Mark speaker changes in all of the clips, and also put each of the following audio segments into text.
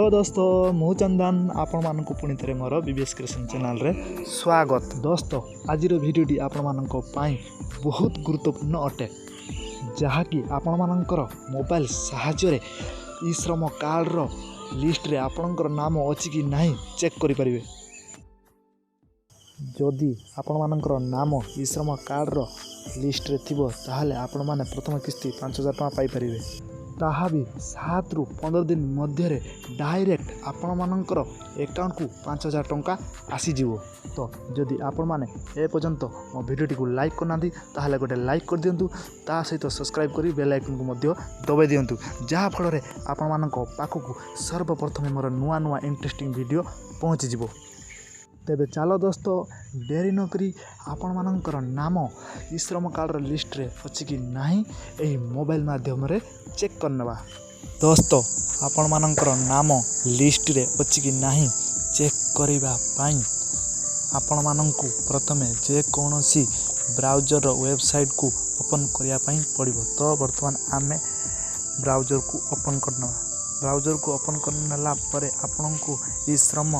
Speaker 1: Hello दोस्तों मु चंदन आपण मानक पुणी थे मोर बीबीएस क्रिएशन चैनल रे स्वागत। दोस्तों आज भिडियोटी आपण मानक पाई बहुत गुरुत्वपूर्ण अटे जहाँकि आपण मानकर मोबाइल साहाय्य ईश्रम कार्ड रो लिस्ट रे आपणकर नाम अच्छी कि नहीं चेक करि परिबे। जदि आपण मानकर नाम ईश्रम कार्ड रो लिस्ट रे थिबो ताहाले आपण माने प्रथम किस्ती 5000 टका पाई परिबे। ताहा भी 7 रु 15 दिन मध्य डायरेक्ट आपण मानकर अकाउंट को 5000 टंका आसीजिवो। तो जदि आपण माने ए पर्यंत मो भिडियोटी को लाइक करना ताहले गोटे लाइक कर दियंतु, ता सहित सब्सक्राइब करी बेल आइकन को मध्य दबाई दियंतु, जहा फल रे आपण मानक पाखकु सर्वप्रथम मोर नुआ नुआ इंटरेस्टिंग वीडियो पहुँची जिवो। तेबे चलो दोस्तों डेरी न करी आपण मानकर नाम ईश्रम कार्ड लिस्ट रे अच्छी कि नहीं एही मोबाइल माध्यम रे चेक करनेबा। दोस्तों आपण मानकर नाम लिस्ट रे अच्छी कि नहीं चेक करिबा पाई आपण माननकु प्रथमे जे कोनोसी ब्राउजर वेबसाइट को ओपन करिया पाई पड़िबो। तो वर्तमान आमे ब्राउजर को ओपन करनबा। ब्राउजर को ओपन करनेला परे आपनकु ईश्रम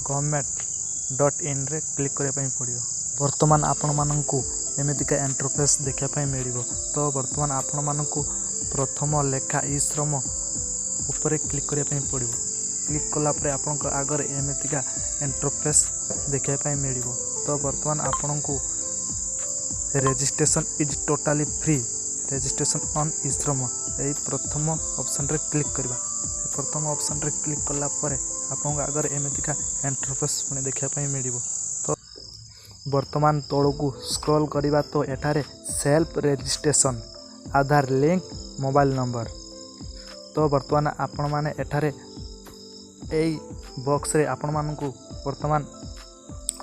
Speaker 1: government.in रे क्लिक करिया पड़ियो। वर्तमान आपण माननकु एमितिका इंटरफेस देखा पाई मिलिबो। तो वर्तमान आपण माननकु प्रथम लेखा ईश्रम ऊपर क्लिक करिया पाई पड़ियो। क्लिक कला परे आपनक आगर एमितिका इंटरफेस देखा पाई मिलिबो। तो वर्तमान आपनकु registration is totally free, registration on eShram एई प्रथम ऑप्शन रे क्लिक करबा। प्रथम ऑप्शन रे क्लिक कला परे आपन आगर एमितिका इंटरफेस पुणी देखा पाई मिलिबो। तो वर्तमान तळकु स्क्रॉल करिबा तो एठारे सेल्फ रजिस्ट्रेशन आधार लिंक मोबाइल नंबर। तो वर्तमान आपण माने एठारे एई बॉक्स रे आपण मानकु वर्तमान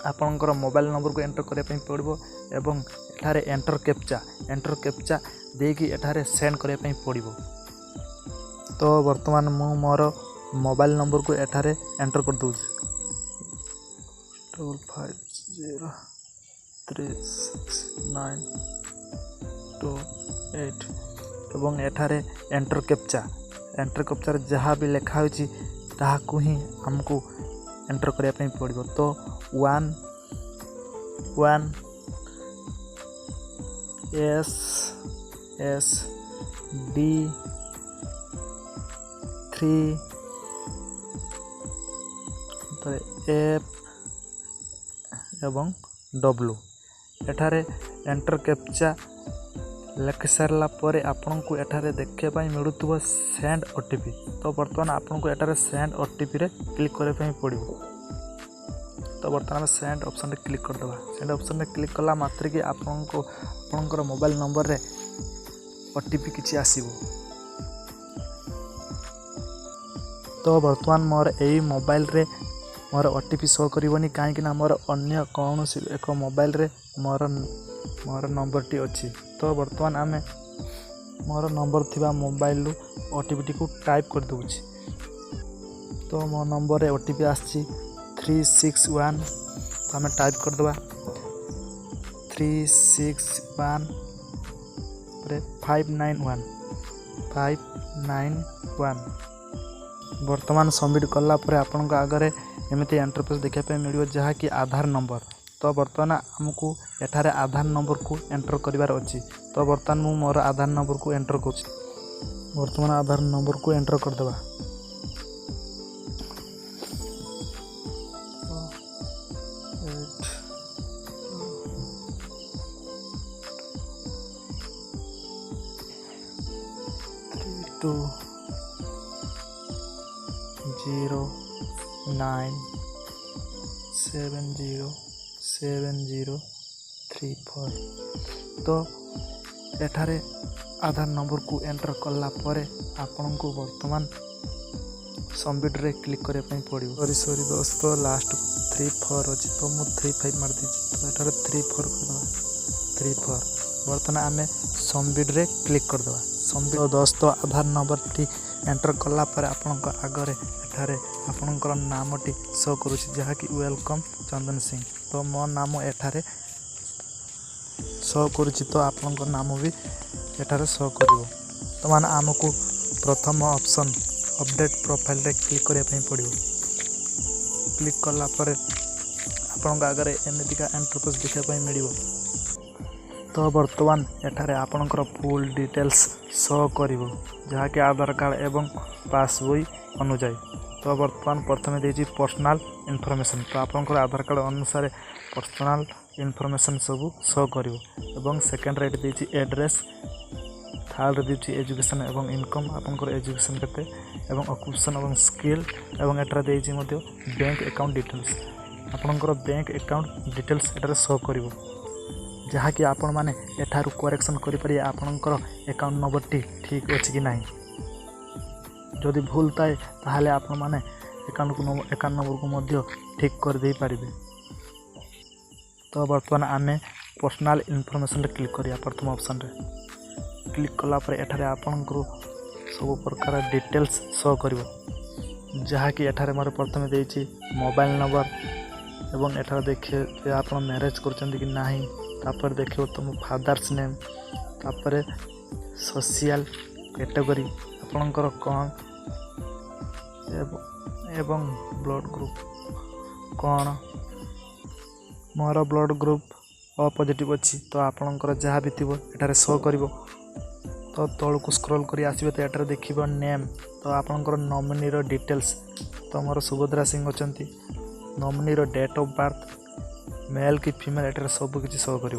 Speaker 1: आपनकर मोबाइल नंबर को एंटर करिया पई पड़िबो एवं एठारे एंटर कैप्चा देकी एठारे सेंड करिया पई पड़िबो। तो वर्तमान मु मोर मोबाइल नंबर को एठारे एंटर कर दूँ 55036928 एवं एठारे एंटर कैप्चा जहाँ भी लिखा होची ताहाकु ही हमको एंटर करिया पई पड़िबो। तो 1 S D 3 F एवं W एठारे एंटर कैप्चा लिख सारा पर आपन को एठारे देखा पाई मिलुथुबो सेंड ओटीपी। तो वर्तमान आपन को एठारे सेंड ओटीपी रे क्लिक करे पाई पड़िबो। तो वर्तमान सेंड ऑप्शन रे क्लिक कर दबा। सेंड ऑप्शन रे क्लिक कला मात्र कि आपन को आपनकर मोबाइल नंबर रे ओटीपी किछि आसीबो। तो वर्तमान मोर एई मोबाइल रे मोर ओटीपी शो करिवनी काहेकि ना मोर अन्य कौनसी एक मोबाइल रे मोर नंबर टी अछि। तो वर्तमान आमे मोर नंबर थिबा मोबाइल रु ओटीपी को टाइप कर दोछि। तो मो नंबर रे ओटीपी आछि 361। तो आमे टाइप कर दबा 361 रे 591 वर्तमान सबमिट कला परे आपन को आगरे एमती इंटरफेस देखा पे मिलियो जहाँ कि आधार नंबर। तो वर्तमान आमको एठारे आधार नंबर को एंटर करिवार अछि। तो वर्तमान मु मोर आधार नंबर को एंटर करूँ। वर्तमान आधार नंबर को एंटर कर दबा। टू 09707034। तो एठारे आधार नंबर को एंटर कला परे आपन को वर्तमान सबमिट रे क्लिक करे पई पड़ियो। सॉरी दोस्तों लास्ट 34 अछि। तो मु 35 मार दीछि। तो एठारे 34 कर दबा 34। वर्तमान आमे सबमिट रे क्लिक कर दबा। सबमिट। तो दोस्तों आधार नंबर टी एंटर कला परे आपन को आगरे एठारे आपनकर नामटी शो करूछि जहाँ कि वेलकम चंदन सिंह। तो मो नाम एठारे शो करूछि। तो आपनकर नाम भी एठारे शो करिवो। तो मान आमको प्रथम ऑप्शन अपडेट प्रोफाइल रे क्लिक करने पड़ो। क्लिक कला पर आपण आगे एमतीका इंटरफेस देखा मिल। तो बर्तमान एठारे आपणकर फुल डिटेल्स शो कर जहाँकि आधार कार्ड एवं पासबुक अनुजाई। तो बर्तमान प्रथम देती पर्सनल इनफॉरमेशन। तो आपणकर आधार कार्ड अनुसार पर्सनल इनफॉरमेशन सब शो कर। सेकेंड रेट देती एड्रेस, थर्ड देती एजुकेशन एवं इनकम, आपणकर एजुकेशन केते एवं ऑक्युपेशन एवं स्किल एवं एठारे देती बैंक अकाउंट डिटेल्स। आपणकर बैंक अकाउंट डिटेल्स एठारे शो कर जहाँकि आपण मैंने एठारू करेक्शन करें आपणकर अकाउंट नंबर टी ठीक अच्छी कि नहीं। जदि भूल थाए ताहले आपण मैंने अकाउंट नंबर को मध्य ठीक कर दे पारे। तो बर्तमान आमे पर्सनल इनफॉरमेशन रे क्लिक करिया। प्रथम ऑप्शन रे क्लिक कला पर एठारे आपणकर सब प्रकार डिटेल्स शो करिवो जहाँकि एठारे मोर प्रथम देछि मोबाइल नंबर एवं एठारे देखिए आप मैरेज करछन्ती कि नहीं। तापर देखियो तुम फादर्स नेम, तापर सोशल कैटेगरी आपणकर कौन एवं ब्लड ग्रुप कौन। मोर ब्लड ग्रुप ओ पॉजिटिव अच्छी। तो आपणकर जहाँ भी थी एठारे शो करिवो। तो तलू स्क्रॉल करी आसिबे तो एठारे देखिबो नेम। तो आपणकर नॉमिनी रो डिटेल्स। तो मोर सुभद्रा सिंह अछंती। नॉमिनी रो डेट ऑफ बर्थ, मेल कि फीमेल एटार सब किसी शो कर।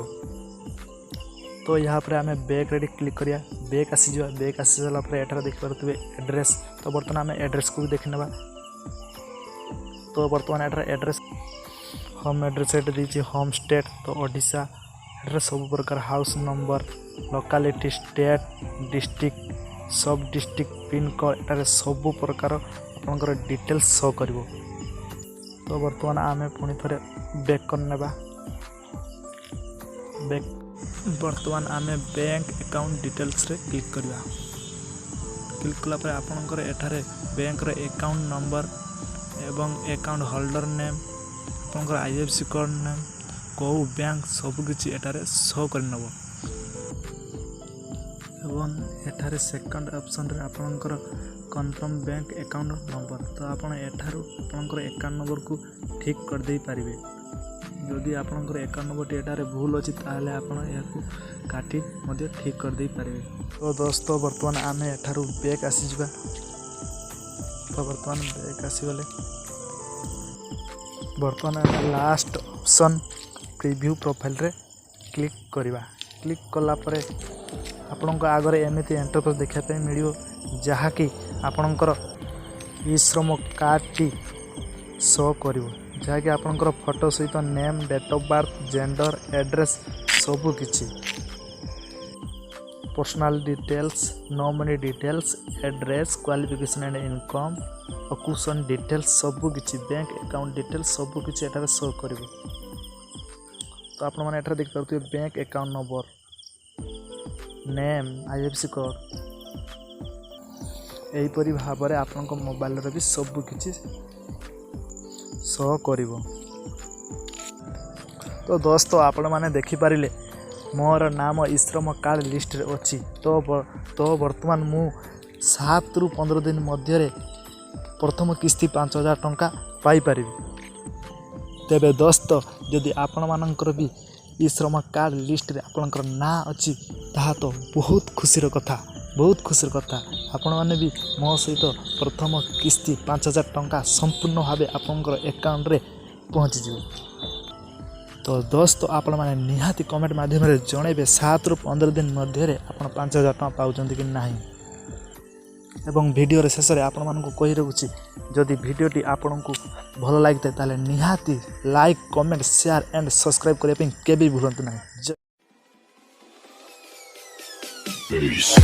Speaker 1: तो यहाँ पर आम बैक रे क्लिक करिया। बैक आसीजा। बैक आसी सारा एठार देखिपे एड्रेस। तो बर्तमान आम एड्रेस को भी देखी ना। तो बर्तमान एटार एड्रेस होम एड्रेस एट देती होम स्टेट। तो ओडिशा एटार सब प्रकार house number, locality, state, district, सब डिस्ट्रिक्ट, पिन कोड एटार सब प्रकार आपंकर डिटेल्स शो कर। तो बर्तमान आम पुणी थे बैक करने बैक। बर्तमान आम बैंक अकाउंट डिटेल्स रे क्लिक करवा। क्लिक कलापर आपणकर एठारे बैंक रे अकाउंट नंबर एवं अकाउंट होल्डर नेम, आपणकर आईएफएससी कोड नेम, कौ बैंक सब किछि एठारे शो कर नबो। एवं एठारे सेकंड ऑप्शन रे आपणकर कन्फर्म बैंक अकाउंट नंबर। तो आपण एठारू आपणकर अकाउंट नंबर को ठीक कर दे पारिबे। जदि आपणकर अकाउंट नंबर टी एठारे भूल अछि ताहले आपण याकू काटी मध्ये ठीक कर दे पारिबे। तो दोस्तों बर्तमान आमे एठारू बैक आसी जिबा। तो बर्तमान बैक आसी गले। बर्तमान लास्ट ऑप्शन प्रीव्यू प्रोफाइल रे क्लिक करिबा। क्लिक कला परे आपणक आगरे एमिति इंटरफेस देखा पे मिलियो जहाँकि आपणकर ईश्रम कार्ड टी शो करिवो जहाँकि आपणकर फोटो सहित name, date of birth, gender, address सब किछि, personal details, nominee details, address, qualification and income, occupation details सब किछि, बैंक अकाउंट डिटेल्स सब किछि एटारे शो करिवो। तो आपण माने एटारे देख पारथि bank account number, name, IFSC code एहीपरी भाव में आपण मोबाइल भी सब किछि शो करिवो। तो दोस्तों आपण माने देखि पारिले मोर नाम ईश्रम कार्ड लिस्ट रे अछि। तो वर्तमान मु 7 रु 15 दिन मध्य प्रथम किस्ती 5000 टंका पाई पारिबी। तेबे दोस्तों जदि आपण मानकर भी ईश्रम कार्ड लिस्ट रे आपणकर ना अछि ताहा तो बहुत खुशीर कथा, बहुत खुशीर कथा। आपण माने भी मो सहित प्रथम किस्ती 5000 टंका संपूर्ण भाव आपणकर अकाउंट रे पहुँची जीव। तो दोस्तों आपण माने निहाती कमेंट माध्यम रे जणेबे 7 रु 15 दिन मध्य आपण 5000 टंका पाउचंती कि नाही। एवं वीडियो रे शेष रे आपण मानकु कहि रहुछि जदि वीडियोटी आपनकु भल लागिते ताले निहाती like, comment, share and subscribe करिया पे केबे भूलंतु नाही। Peace.